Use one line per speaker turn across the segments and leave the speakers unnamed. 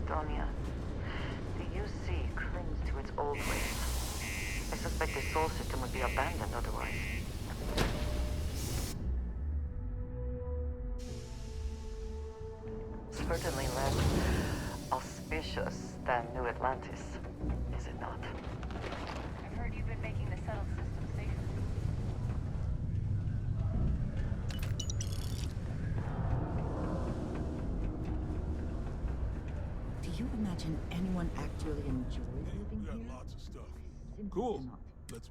Estonia. The UC clings to its old ways. I suspect the soul system would be abandoned otherwise. Certainly less auspicious than New Atlantis, is it not?
I've heard you've been making the settled system safer.
Do you imagine anyone actually enjoys living
We got
here?
lots of stuff.
Simply
Cool.
cannot.
Let's...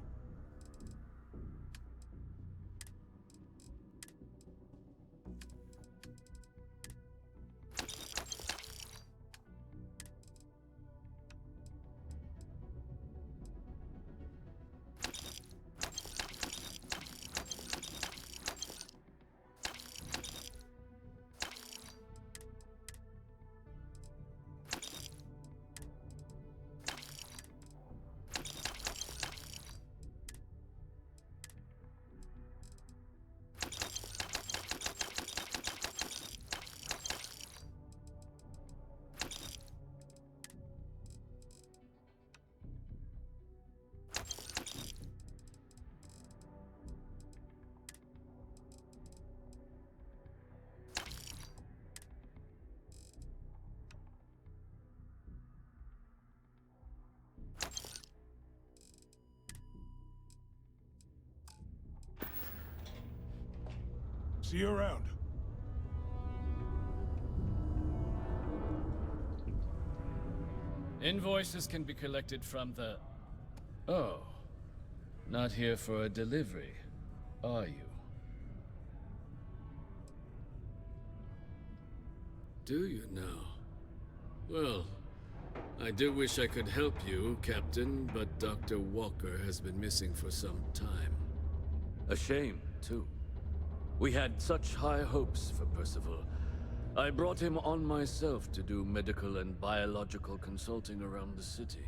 See you around.
Invoices can be collected from the... Oh. Not here for a delivery, are you?
Do you now? Well, I do wish I could help you, Captain, but Dr. Walker has been missing for some time.
A shame, too. We had such high hopes for Percival. I brought him on myself to do medical and biological consulting around the city.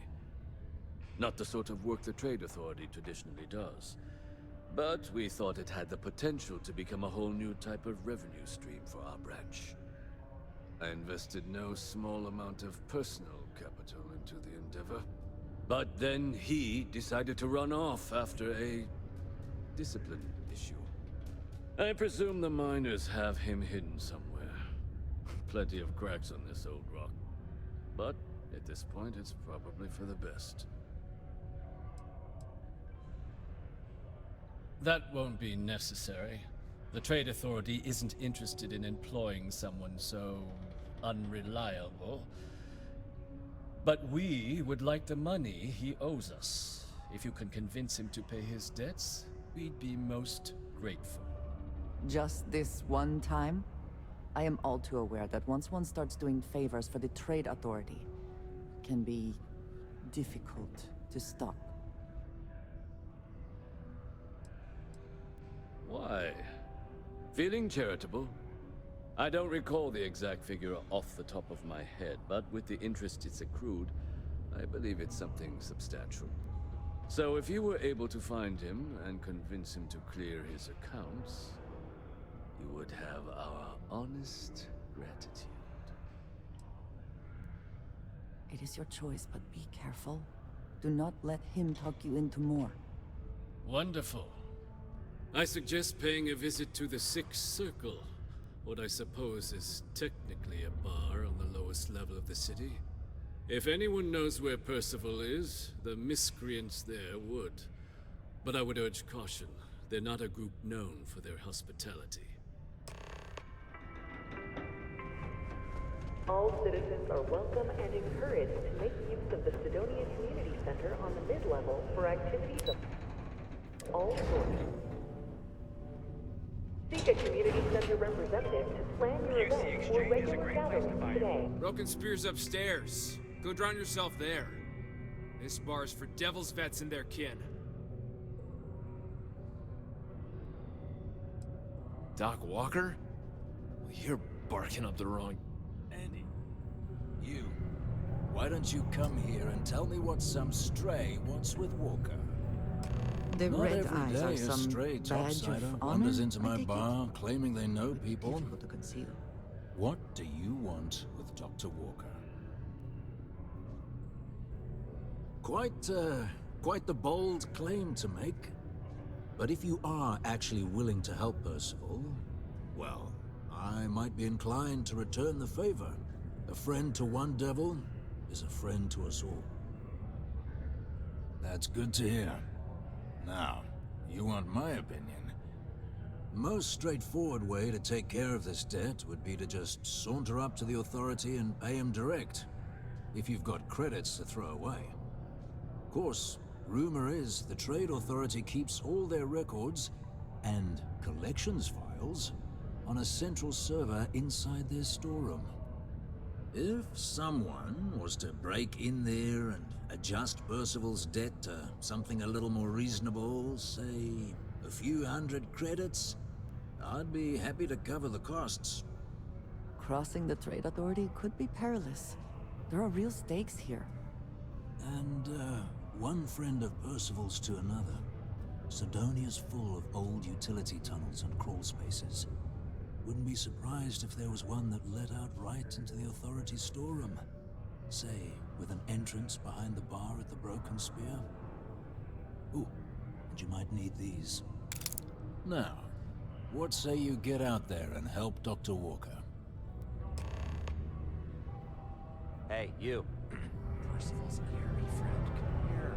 Not the sort of work the Trade Authority traditionally does. But we thought it had the potential to become a whole new type of revenue stream for our branch. I invested no small amount of personal capital into the endeavor. But then he decided to run off after a discipline issue. I presume the miners have him hidden somewhere. Plenty of cracks on this old rock. But at this point, it's probably for the best.
That won't be necessary. The Trade Authority isn't interested in employing someone so unreliable. But we would like the money he owes us. If you can convince him to pay his debts, we'd be most grateful.
Just this one time? I am all too aware that once one starts doing favors for the Trade Authority, it can be difficult to stop.
Why? Feeling charitable? I don't recall the exact figure off the top of my head, but with the interest it's accrued, I believe it's something substantial. So if you were able to find him and convince him to clear his accounts, you would have our honest gratitude.
It is your choice, but be careful. Do not let him talk you into more.
Wonderful.
I suggest paying a visit to the Sixth Circle, what I suppose is technically a bar on the lowest level of the city. If anyone knows where Percival is, the miscreants there would. But I would urge caution. They're not a group known for their hospitality.
All citizens are welcome and encouraged to make use of the Sidonia Community Center on the mid-level for activities of all sorts. Seek a community center representative to plan your event or regular gatherings today.
Broken Spear's upstairs. Go drown yourself there. This bar's for devil's vets and their kin.
Doc Walker? Well, you're barking up the wrong...
Andy, you. Why don't you come here and tell me what some stray wants with Walker?
The
Not
red
every
eyes
day
are
a
some
stray
badge
topsider
of
wanders
honor,
into
I
my
take it?
bar claiming they know people.
Difficult to conceal.
What do you want with Dr. Walker? Quite the bold claim to make. But if you are actually willing to help Percival, well, I might be inclined to return the favor. A friend to one devil is a friend to us all.
That's good to hear. Now, you want my opinion?
Most straightforward way to take care of this debt would be to just saunter up to the authority and pay him direct, if you've got credits to throw away. Of course, rumor is the Trade Authority keeps all their records and collections files on a central server inside their storeroom. If someone was to break in there and adjust Percival's debt to something a little more reasonable, say a few hundred credits, I'd be happy to cover the costs.
Crossing the Trade Authority could be perilous. There are real stakes here.
And, one friend of Percival's to another. Sidonia's full of old utility tunnels and crawl spaces. Wouldn't be surprised if there was one that led out right into the Authority's storeroom. Say, with an entrance behind the bar at the Broken Spear. Ooh, and you might need these.
Now, what say you get out there and help Dr. Walker?
Hey, you. Percival's eerie friend, come here.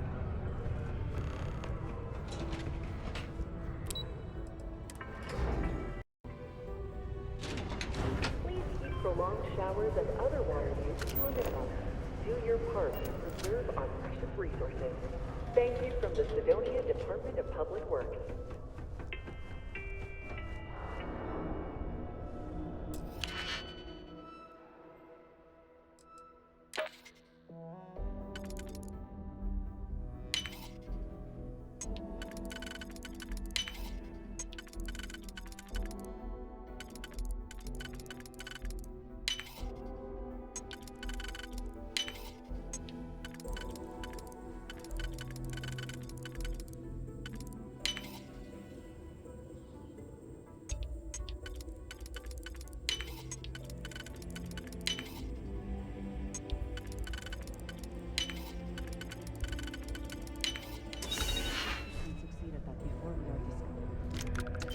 Please keep prolonged showers and other water use to a minimum. Do your part to preserve our precious resources. Thank you from the Sidonia Department of Public Works.
Succeed at that before we are discovered.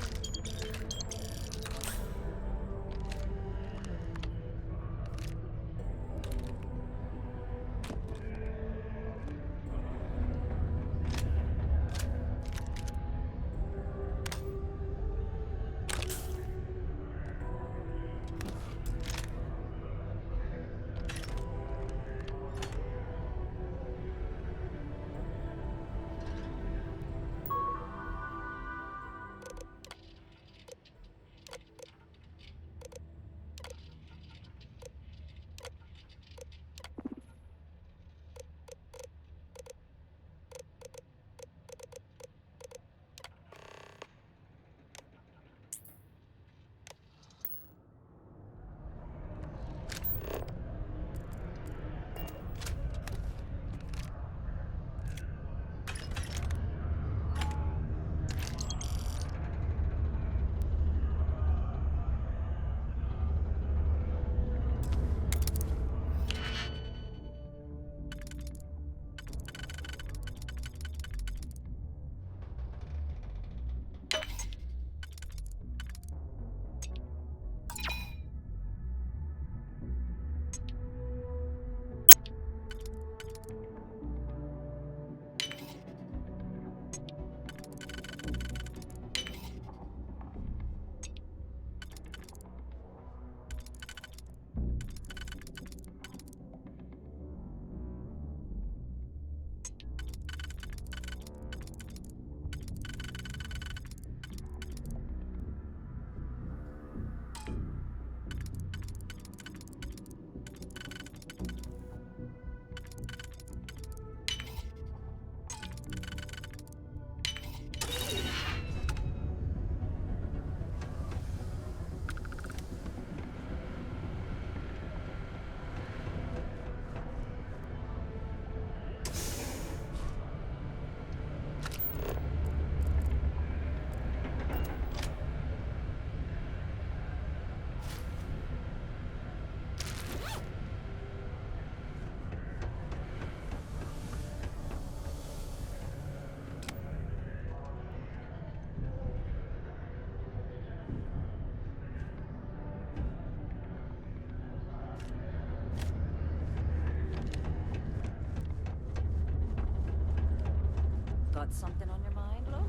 Got something on your mind, Luke?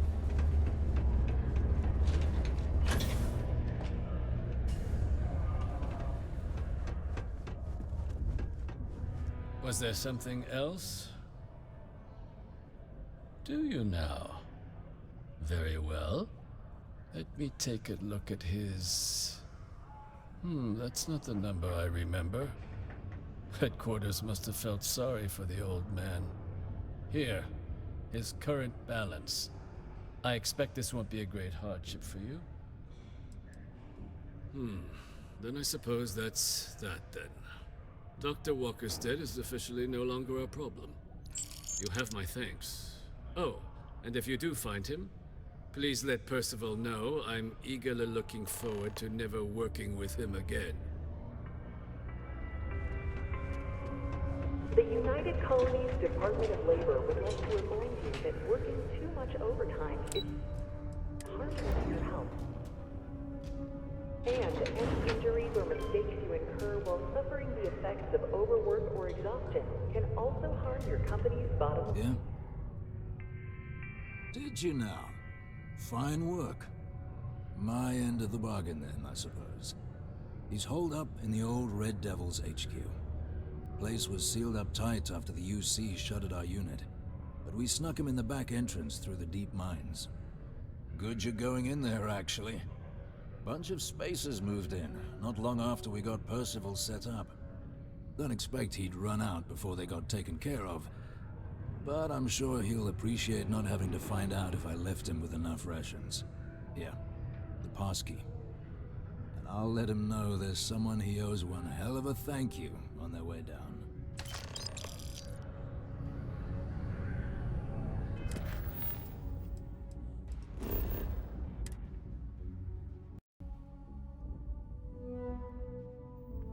Was there something else? Do you now? Very well. Let me take a look at his... that's not the number I remember. Headquarters must have felt sorry for the old man. Here, his current balance. I expect this won't be a great hardship for you.
Then I suppose that's that then. Dr. Walker's dead is officially no longer a problem. You have my thanks. Oh, and if you do find him, please let Percival know I'm eagerly looking forward to never working with him again.
The United Colonies Department of Labor would like to remind you that working too much overtime is harmful to your health. And any injuries or mistakes you incur while suffering the effects of overwork or exhaustion can also harm your company's bottom line.
Yeah? Did you now? Fine work. My end of the bargain then, I suppose. He's holed up in the old Red Devil's HQ. Place was sealed up tight after the UC shuttered our unit, but we snuck him in the back entrance through the deep mines. Good you're going in there, actually. Bunch of spacers moved in, not long after we got Percival set up. Don't expect he'd run out before they got taken care of, but I'm sure he'll appreciate not having to find out if I left him with enough rations. Yeah, the passkey. And I'll let him know there's someone he owes one hell of a thank you on their way down.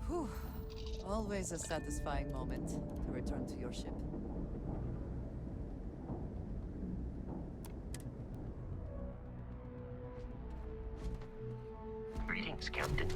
Whew. Always a satisfying moment to return to your ship.
Greetings, Captain.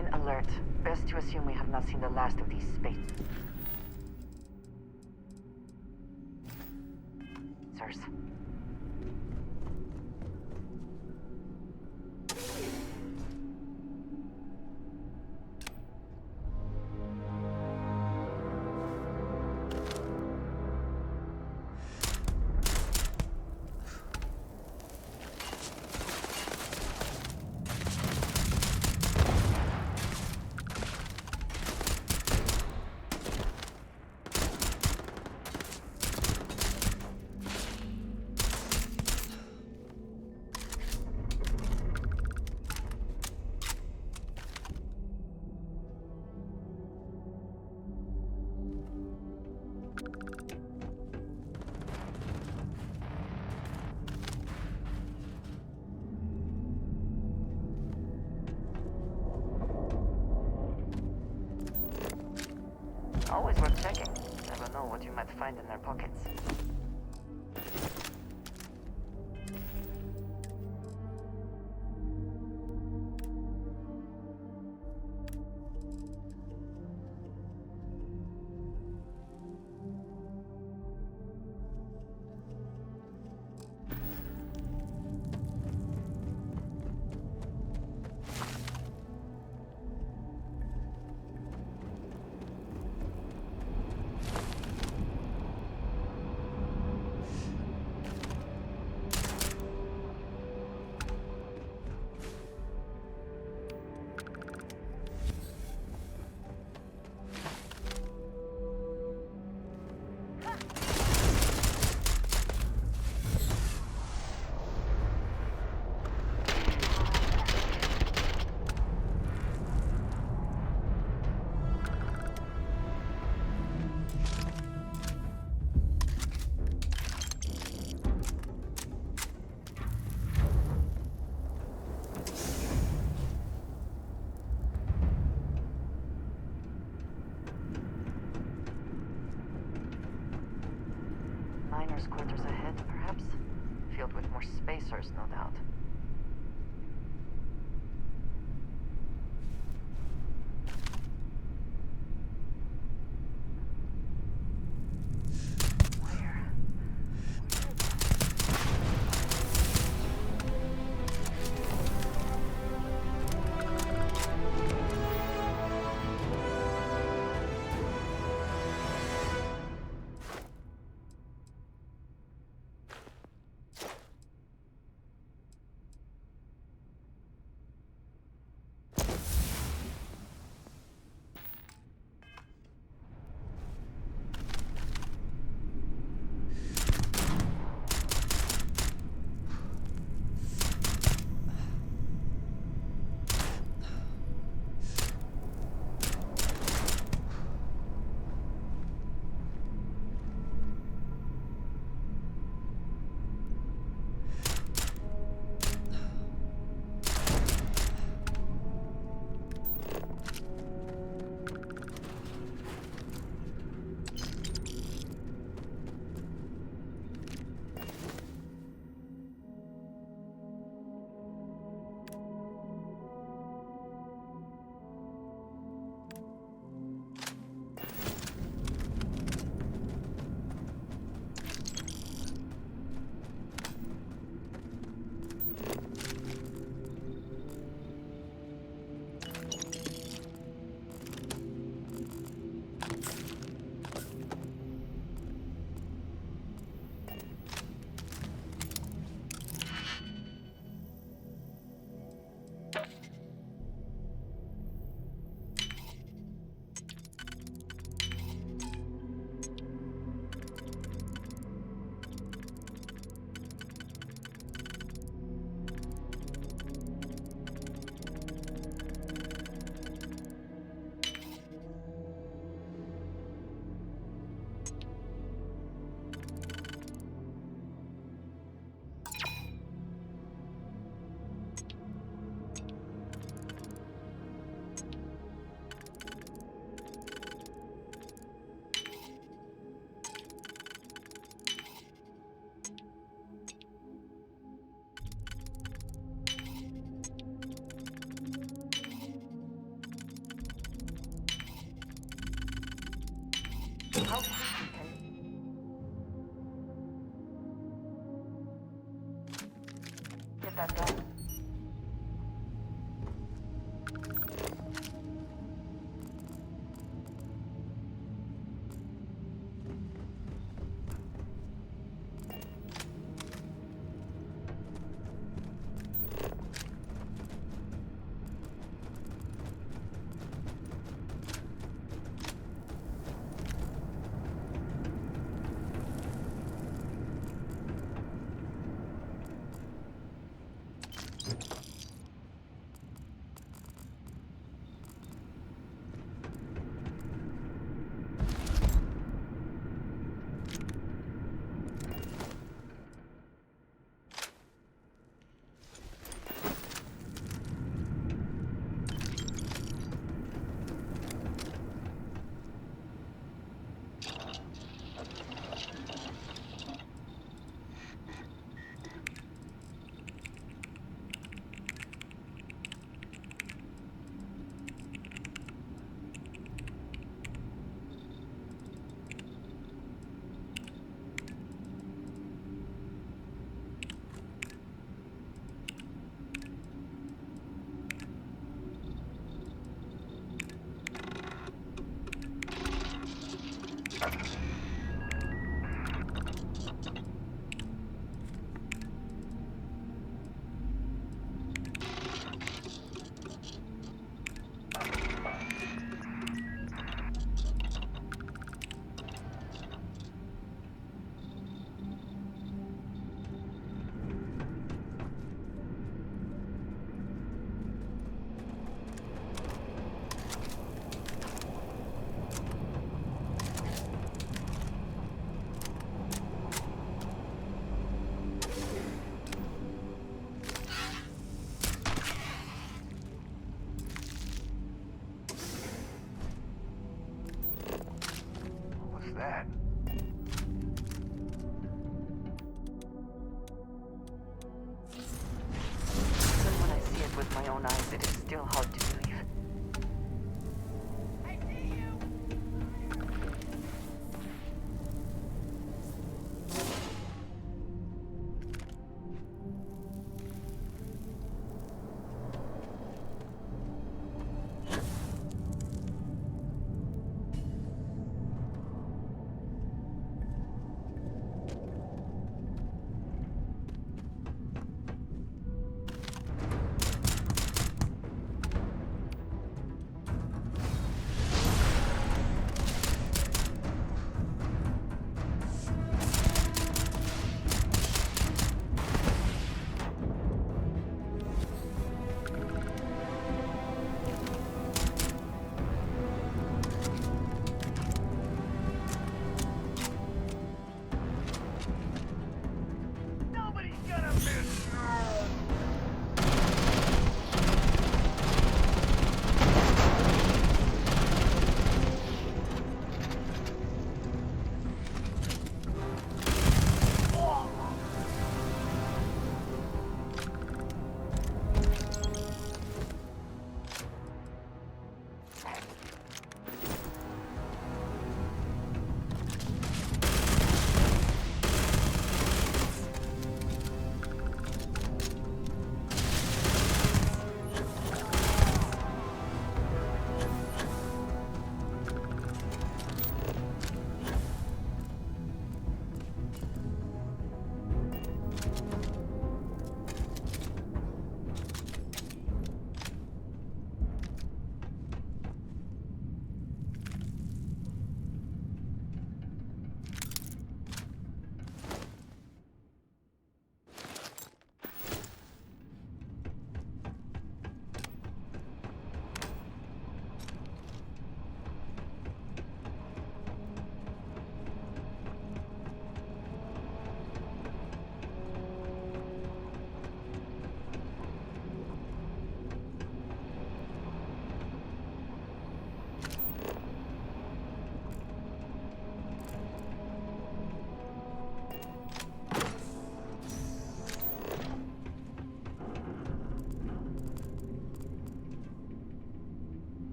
Remain alert. Best to assume we have not seen the last of these space. Sirs. Always worth checking. Never know what you might find in their pockets. Miners' quarters ahead, perhaps? Filled with more spacers, no doubt.
How quickly can get that done?
What's that?
Even when I see it with my own eyes, it is still hard to believe.
I see you!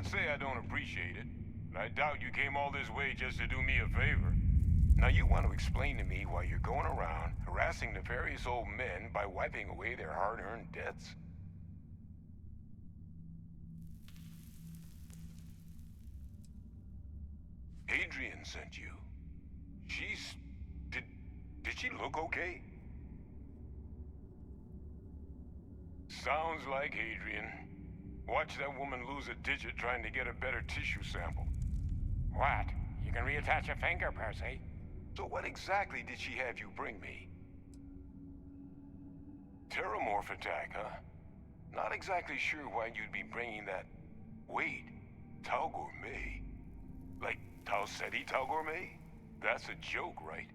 say I don't appreciate it, but I doubt you came all this way just to do me a favor. Now you want to explain to me why you're going around harassing nefarious old men by wiping away their hard-earned debts? Adrian sent you. She's... Did she look okay? Sounds like Adrian. Watch that woman lose a digit trying to get a better tissue sample. What? You can reattach a finger, Percy. So what exactly did she have you bring me? Terramorph attack, huh? Not exactly sure why you'd be bringing that... Wait, Tau Gourmet? Like Tau Ceti Tau Gourmet? That's a joke, right?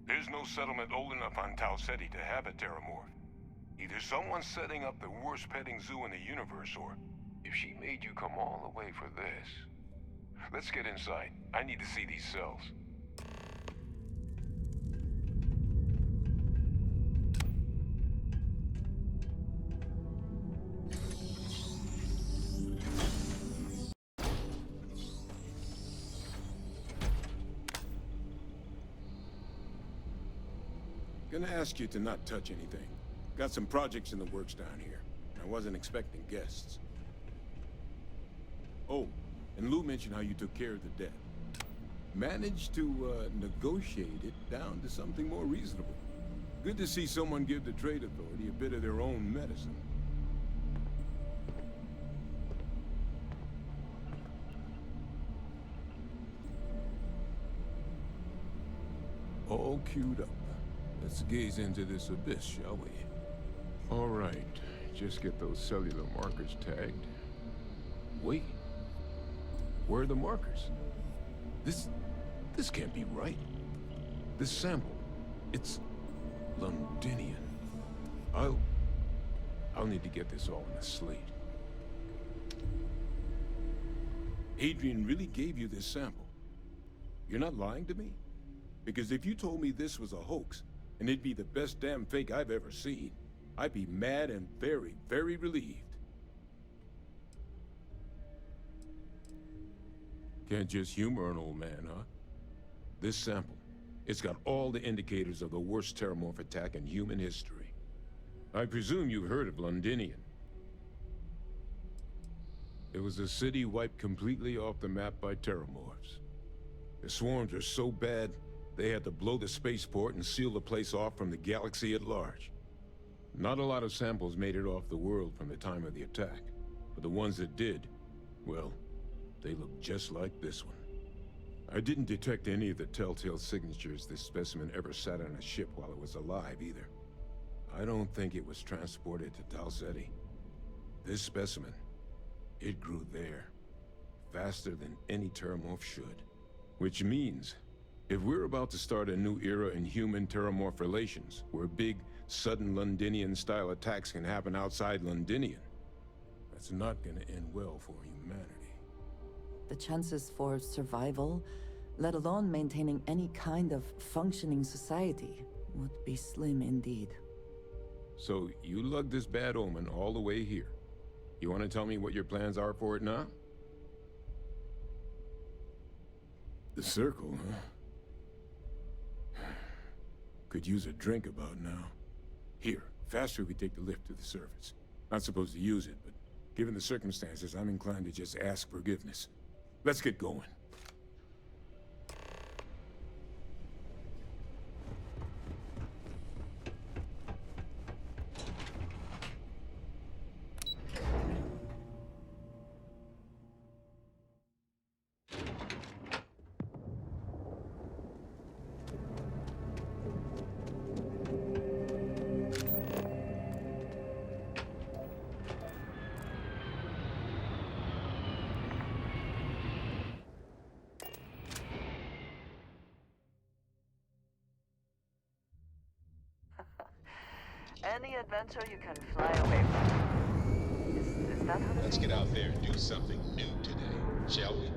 There's no settlement old enough on Tau Ceti to have a Terramorph. Either someone's setting up the worst petting zoo in the universe, or if she made you come all the way for this. Let's get inside. I need to see these cells. Gonna ask you to not touch anything. Got some projects in the works down here. I wasn't expecting guests. Oh, and Lou mentioned how you took care of the debt. Managed to negotiate it down to something more reasonable. Good to see someone give the Trade Authority a bit of their own medicine. All queued up. Let's gaze into this abyss, shall we? All right, just get those cellular markers tagged. Wait, where are the markers? This can't be right. This sample, it's Londinian. I'll need to get this all in a slate. Adrian really gave you this sample. You're not lying to me? Because if you told me this was a hoax, and it'd be the best damn fake I've ever seen, I'd be mad and very, very relieved. Can't just humor an old man, huh? This sample, it's got all the indicators of the worst Terramorph attack in human history. I presume you've heard of Londinian. It was a city wiped completely off the map by Terramorphs. The swarms are so bad, they had to blow the spaceport and seal the place off from the galaxy at large. Not a lot of samples made it off the world from the time of the attack, but the ones that did, well, they look just like this one. I didn't detect any of the telltale signatures this specimen ever sat on a ship while it was alive, either. I don't think it was transported to Tau Ceti. This specimen, it grew there, faster than any Terramorph should. Which means, if we're about to start a new era in human-Terramorph relations, where big, sudden Londinian-style attacks can happen outside Londinian, that's not gonna end well for humanity.
The chances for survival, let alone maintaining any kind of functioning society, would be slim indeed.
So, you lugged this bad omen all the way here. You want to tell me what your plans are for it now? The circle, huh? Could use a drink about now. Here, faster we take the lift to the surface. Not supposed to use it, but given the circumstances, I'm inclined to just ask forgiveness. Let's get going.
Any adventure you can fly away from. Is that how
Let's get out there and do something new today, shall we?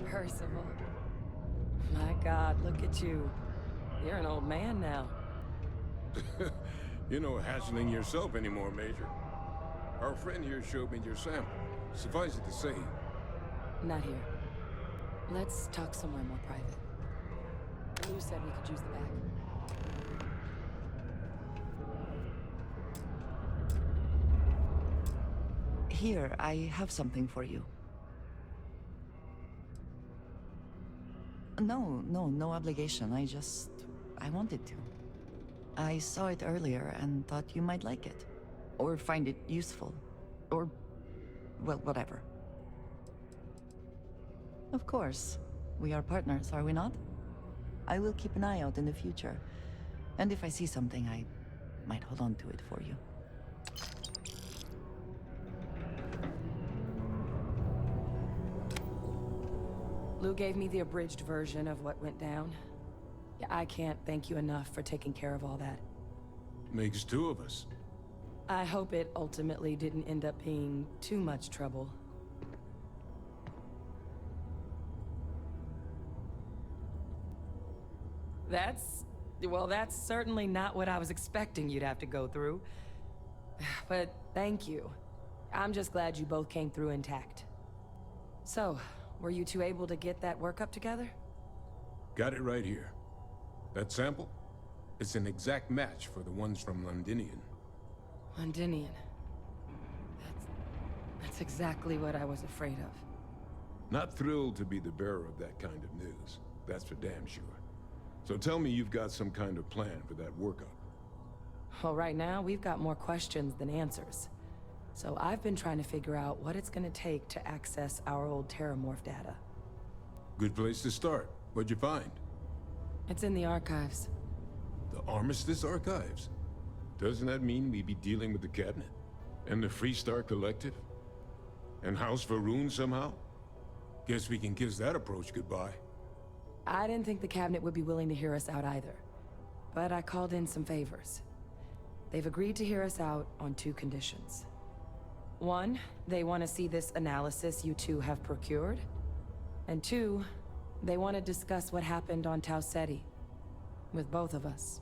Percival. My God, look at you. You're an old man now.
You're no hassling yourself anymore, Major. Our friend here showed me your sample. Suffice it to say...
Not here. Let's talk somewhere more private. Lou said we could use the back.
Here, I have something for you. No obligation. I wanted to. I saw it earlier and thought you might like it. Or find it useful. Or, well, whatever. Of course. We are partners, are we not? I will keep an eye out in the future. And if I see something, I might hold on to it for you.
Lou gave me the abridged version of what went down. Yeah, I can't thank you enough for taking care of all that.
Makes two of us.
I hope it ultimately didn't end up being too much trouble. Well, that's certainly not what I was expecting you'd have to go through. But thank you. I'm just glad you both came through intact. So, were you two able to get that workup together?
Got it right here. That sample? It's an exact match for the ones from Londinian.
Londinian. That's exactly what I was afraid of.
Not thrilled to be the bearer of that kind of news. That's for damn sure. So tell me you've got some kind of plan for that workup.
Well, right now, we've got more questions than answers. So I've been trying to figure out what it's gonna take to access our old Terramorph data.
Good place to start. What'd you find?
It's in the archives.
The Armistice Archives? Doesn't that mean we'd be dealing with the Cabinet? And the Freestar Collective? And House Varun somehow? Guess we can kiss that approach goodbye.
I didn't think the Cabinet would be willing to hear us out either. But I called in some favors. They've agreed to hear us out on two conditions. One, they want to see this analysis you two have procured. And two, they want to discuss what happened on Tau Ceti. With both of us.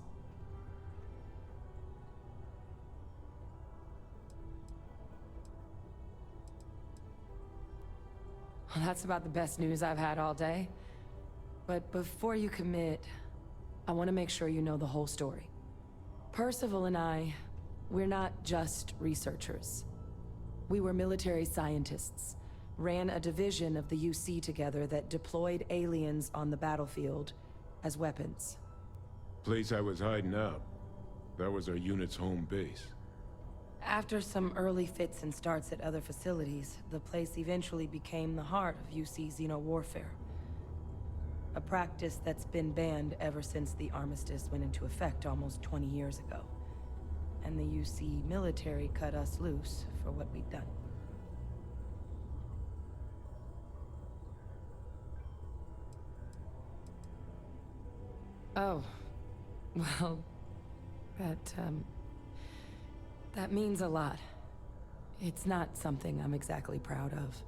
Well, that's about the best news I've had all day. But before you commit, I want to make sure you know the whole story. Percival and I, we're not just researchers. We were military scientists, ran a division of the UC together that deployed aliens on the battlefield as weapons.
Place I was hiding out. That was our unit's home base.
After some early fits and starts at other facilities, the place eventually became the heart of UC xeno-warfare. A practice that's been banned ever since the armistice went into effect almost 20 years ago. And the UC military cut us loose for what we'd done. Oh. Well, that means a lot. It's not something I'm exactly proud of.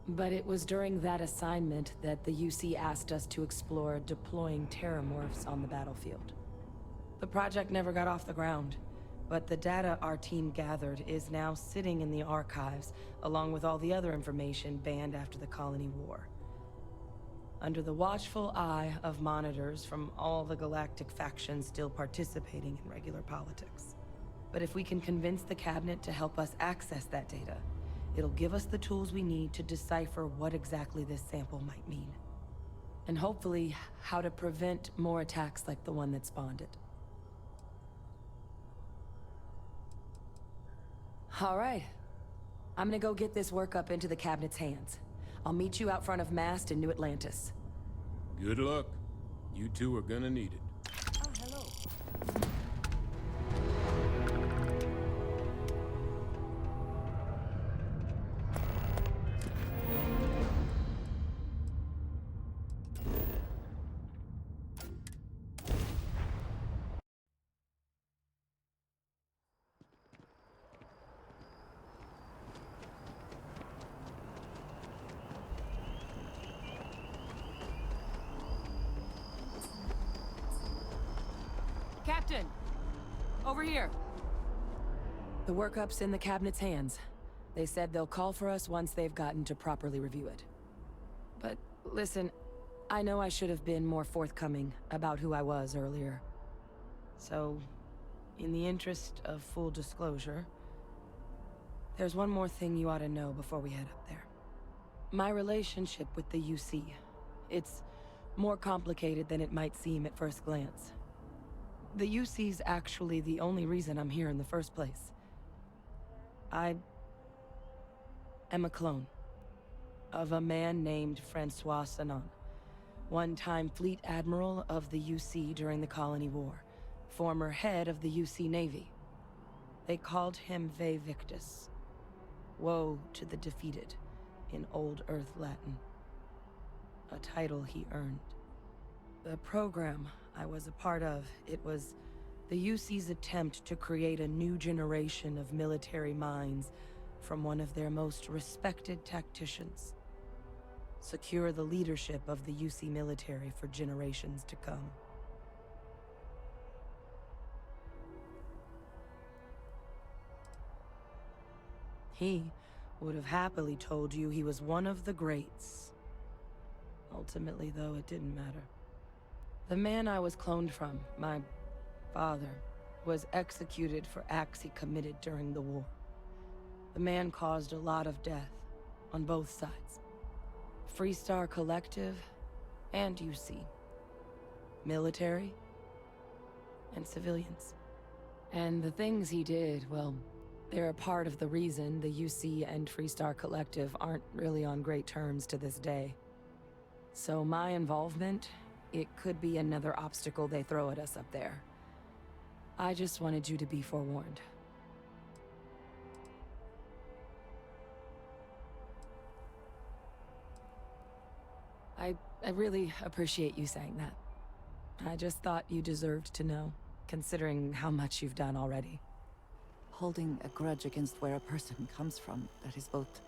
But it was during that assignment that the UC asked us to explore deploying Terramorphs on the battlefield. The project never got off the ground, but the data our team gathered is now sitting in the archives, along with all the other information banned after the Colony War. Under the watchful eye of monitors from all the galactic factions still participating in regular politics. But if we can convince the Cabinet to help us access that data, it'll give us the tools we need to decipher what exactly this sample might mean. And hopefully, how to prevent more attacks like the one that spawned it. All right. I'm gonna go get this workup into the Cabinet's hands. I'll meet you out front of Mast in New Atlantis.
Good luck. You two are gonna need it.
Oh, hello. Captain! Over here! The workup's in the cabinet's hands. They said they'll call for us once they've gotten to properly review it. But listen, I know I should have been more forthcoming about who I was earlier. So, in the interest of full disclosure, there's one more thing you ought to know before we head up there. My relationship with the UC. It's more complicated than it might seem at first glance. The UC's actually the only reason I'm here in the first place. I am a clone of a man named Francois Sanon, one-time fleet admiral of the UC during the Colony War, former head of the UC Navy. They called him Ve Victus. Woe to the defeated, in Old Earth Latin. A title he earned. The program I was a part of, it was the UC's attempt to create a new generation of military minds from one of their most respected tacticians. Secure the leadership of the UC military for generations to come. He would have happily told you he was one of the greats. Ultimately, though, it didn't matter. The man I was cloned from, my father, was executed for acts he committed during the war. The man caused a lot of death, on both sides. Freestar Collective and UC. Military and civilians. And the things he did, well, they're a part of the reason the UC and Freestar Collective aren't really on great terms to this day. So my involvement, it could be another obstacle they throw at us up there. I just wanted you to be forewarned. I really appreciate you saying that. I just thought you deserved to know, considering how much you've done already.
Holding a grudge against where a person comes from, that is both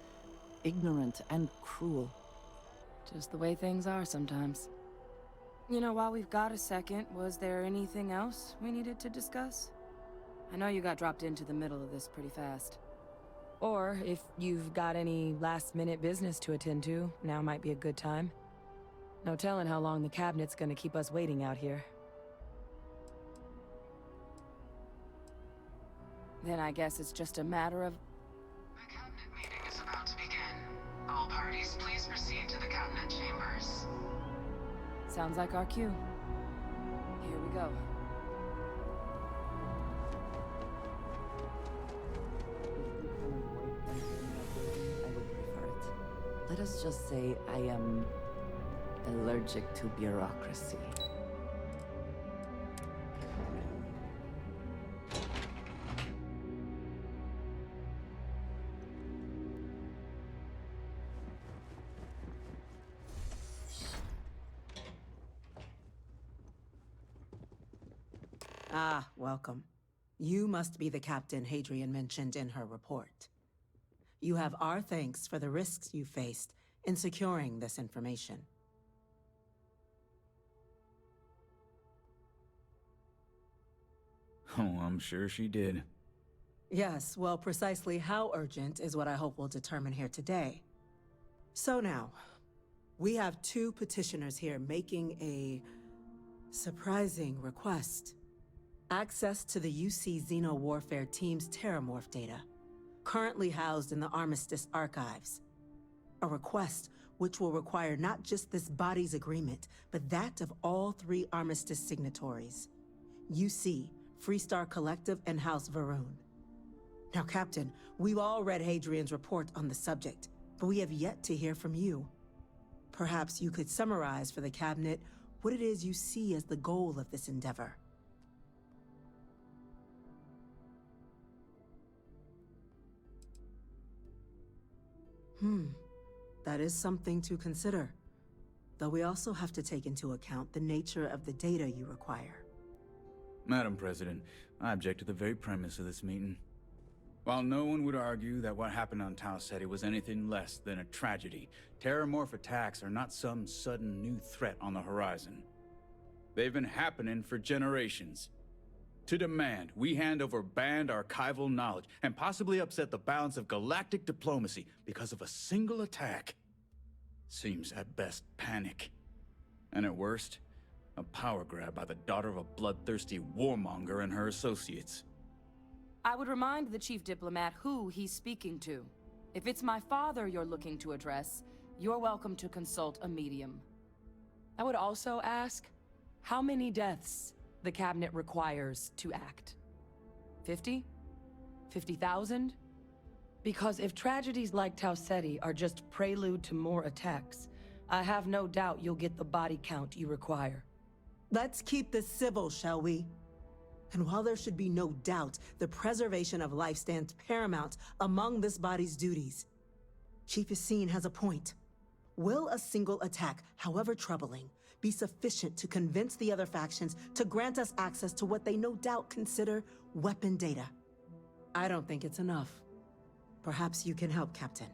ignorant and cruel.
Just the way things are sometimes. You know, while we've got a second, was there anything else we needed to discuss? I know you got dropped into the middle of this pretty fast. Or, if you've got any last-minute business to attend to, now might be a good time. No telling how long the cabinet's gonna keep us waiting out here. Then I guess it's just a matter of...
The cabinet meeting is about to begin. All parties, please proceed to the cabinet chambers.
Sounds like our cue. Here we go.
I would prefer it. Let us just say I am allergic to bureaucracy.
Ah, welcome. You must be the captain Hadrian mentioned in her report. You have our thanks for the risks you faced in securing this information.
Oh, I'm sure she did.
Yes, well, precisely how urgent is what I hope we'll determine here today. So now, we have two petitioners here making a surprising request. Access to the UC Xeno Warfare Team's Terramorph data, currently housed in the Armistice archives. A request which will require not just this body's agreement, but that of all three Armistice signatories. UC, Freestar Collective, and House Varun. Now, Captain, we've all read Hadrian's report on the subject, but we have yet to hear from you. Perhaps you could summarize for the Cabinet what it is you see as the goal of this endeavor. That is something to consider. Though we also have to take into account the nature of the data you require.
Madam President, I object to the very premise of this meeting. While no one would argue that what happened on Tau Ceti was anything less than a tragedy, Terramorph attacks are not some sudden new threat on the horizon. They've been happening for generations. to demand we hand over banned archival knowledge and possibly upset the balance of galactic diplomacy because of a single attack. Seems at best panic. And at worst, a power grab by the daughter of a bloodthirsty warmonger and her associates.
I would remind the chief diplomat who he's speaking to. If it's my father you're looking to address, you're welcome to consult a medium. I would also ask, how many deaths the cabinet requires to act? 50? 50,000? Because if tragedies like Tau Ceti are just prelude to more attacks, I have no doubt you'll get the body count you require.
Let's keep this civil, shall we? And while there should be no doubt, the preservation of life stands paramount among this body's duties. Chief Yassine has a point. Will a single attack, however troubling, be sufficient to convince the other factions to grant us access to what they no doubt consider weapon data? I don't think it's enough. Perhaps you can help, Captain.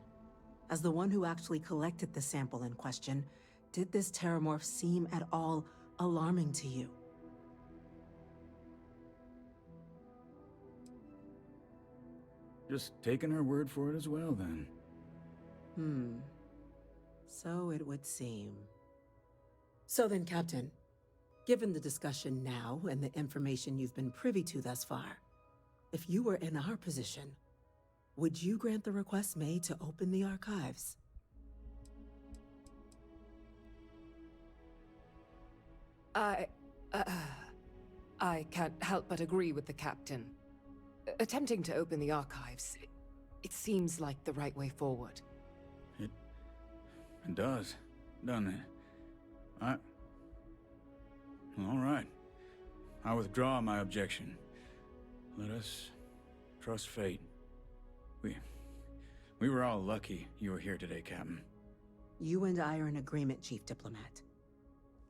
As the one who actually collected the sample in question, did this terramorph seem at all alarming to you?
Just taking her word for it as well, then.
So it would seem. So then, Captain, given the discussion now and the information you've been privy to thus far, if you were in our position, would you grant the request made to open the archives?
I can't help but agree with the captain. Attempting to open the archives, it seems like the right way forward.
It does, doesn't it? All right. I withdraw my objection. Let us trust fate. We were all lucky you were here today, Captain.
You and I are in agreement, Chief Diplomat.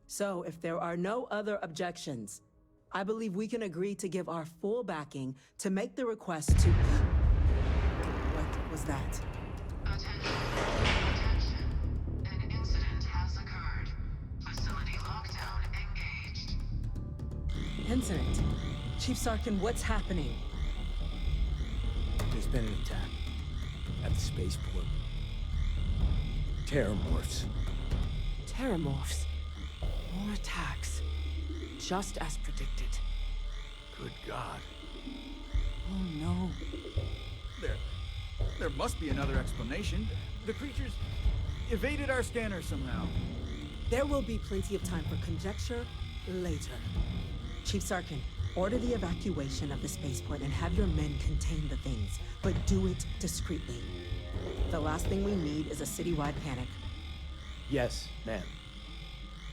So, if there are no other objections, I believe we can agree to give our full backing to make the request to... What was that?
Attention. An incident has occurred. Facility lockdown engaged.
Incident? Chief Sarkin, what's happening?
There's been an attack at the spaceport. Terramorphs.
Terramorphs. More attacks. Just as predicted.
Good God.
Oh no.
There must be another explanation. The creatures evaded our scanner somehow.
There will be plenty of time for conjecture later. Chief Sarkin, order the evacuation of the spaceport and have your men contain the things, but do it discreetly. The last thing we need is a citywide panic.
Yes, ma'am.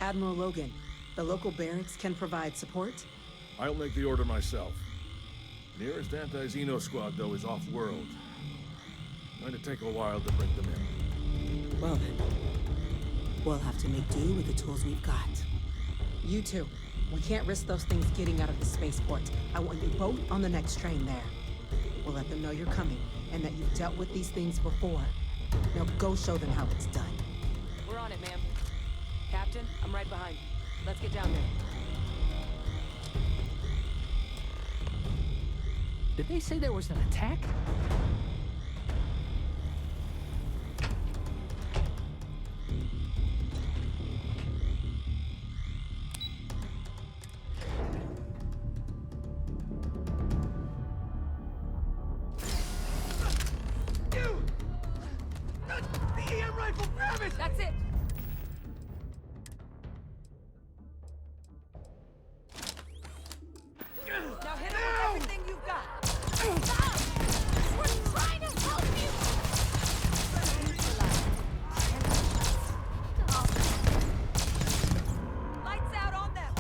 Admiral Logan, the local barracks can provide support?
I'll make the order myself. Nearest anti-Xeno squad, though, is off-world. Going to take a while to bring them in.
Well then, we'll have to make do with the tools we've got. You two, we can't risk those things getting out of the spaceport. I want you both on the next train there. We'll let them know you're coming, and that you've dealt with these things before. Now go show them how it's done.
We're on it, ma'am. Captain, I'm right behind you. Let's get down there.
Did they say there was an attack?
The EM rifle, grab it!
That's it! Now hit him with everything you've got!
Stop! We're trying to help you!
Lights out on them!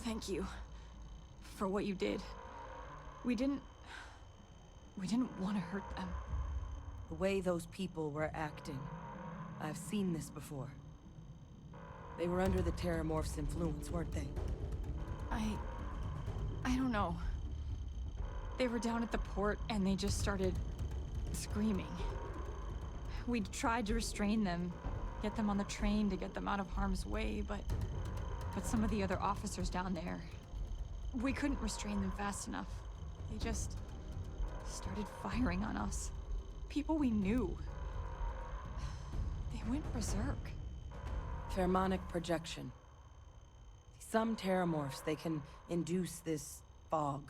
Thank you for what you did. We didn't want to hurt them.
The way those people were acting, I've seen this before. They were under the Terramorph's influence, weren't they?
I don't know. They were down at the port and they just started screaming. We tried to restrain them, get them on the train to get them out of harm's way, but some of the other officers down there, we couldn't restrain them fast enough. They just started firing on us. People we knew. They went berserk.
Pheromonic projection. Some terramorphs, they can induce this fog.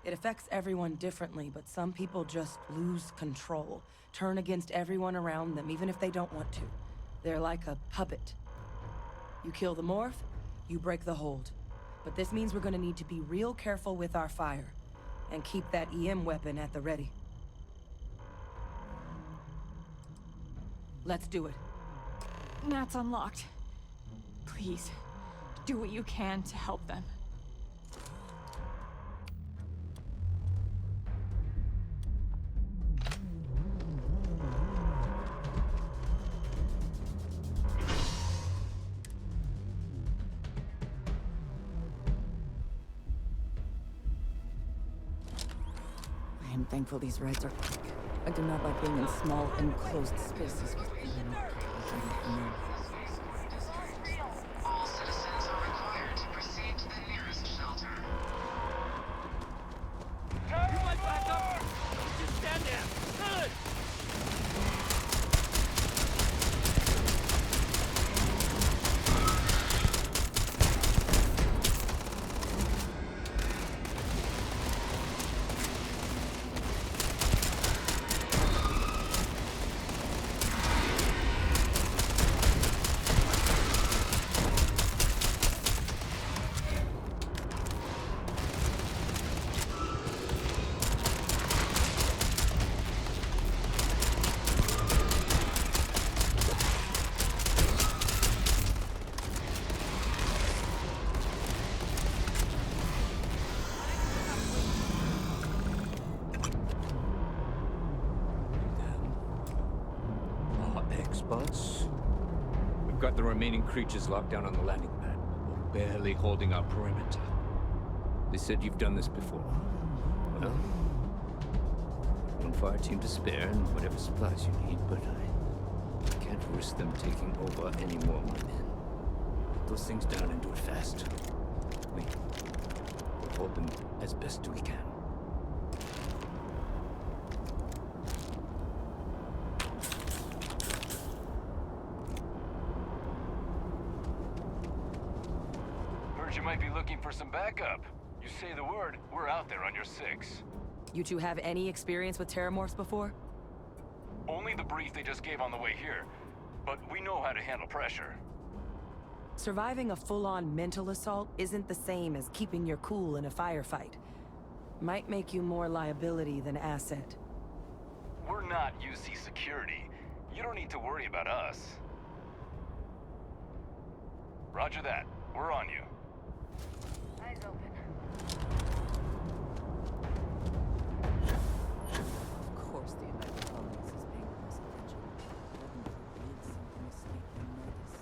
It affects everyone differently, but some people just lose control, turn against everyone around them, even if they don't want to. They're like a puppet. You kill the morph, you break the hold. But this means we're gonna need to be real careful with our fire, and keep that EM weapon at the ready. Let's do it.
Nat's unlocked. Please, do what you can to help them.
I am thankful these rides are quick. I do not like being in small, enclosed spaces with people.
All citizens are required to proceed to the nearest shelter.
You might back up! Don't just stand there! Good!
Experts? We've got the remaining creatures locked down on the landing pad. We're barely holding our perimeter. They said you've done this before. Well, one fire team to spare and whatever supplies you need, but I can't risk them taking over any more of my men. Put those things down and do it fast. We'll hold them as best we can.
You might be looking for some backup. You say the word, we're out there on your 6.
You two have any experience with terramorphs before?
Only the brief they just gave on the way here, but we know how to handle pressure.
Surviving a full-on mental assault isn't the same as keeping your cool in a firefight. Might make you more liability than asset.
We're not UC security. You don't need to worry about us. Roger that. We're on you.
Eyes open.
Of course the United Colonies is paying close attention. Heaven forbid something escape their notice.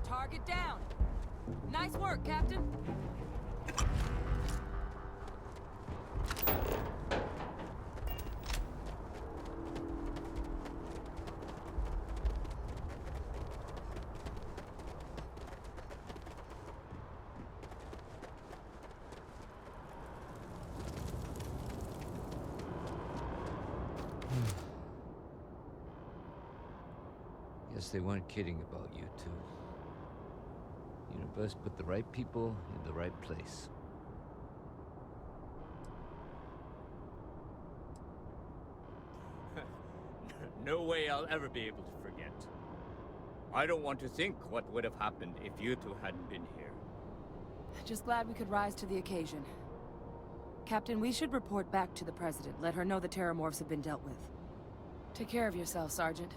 Target down. Nice work, Captain.
Guess they weren't kidding about you two. Universe put the right people in the right place.
No way I'll ever be able to forget. I don't want to think what would have happened if you two hadn't been here.
Just glad we could rise to the occasion. Captain, we should report back to the President. Let her know the Terramorphs have been dealt with. Take care of yourself, Sergeant.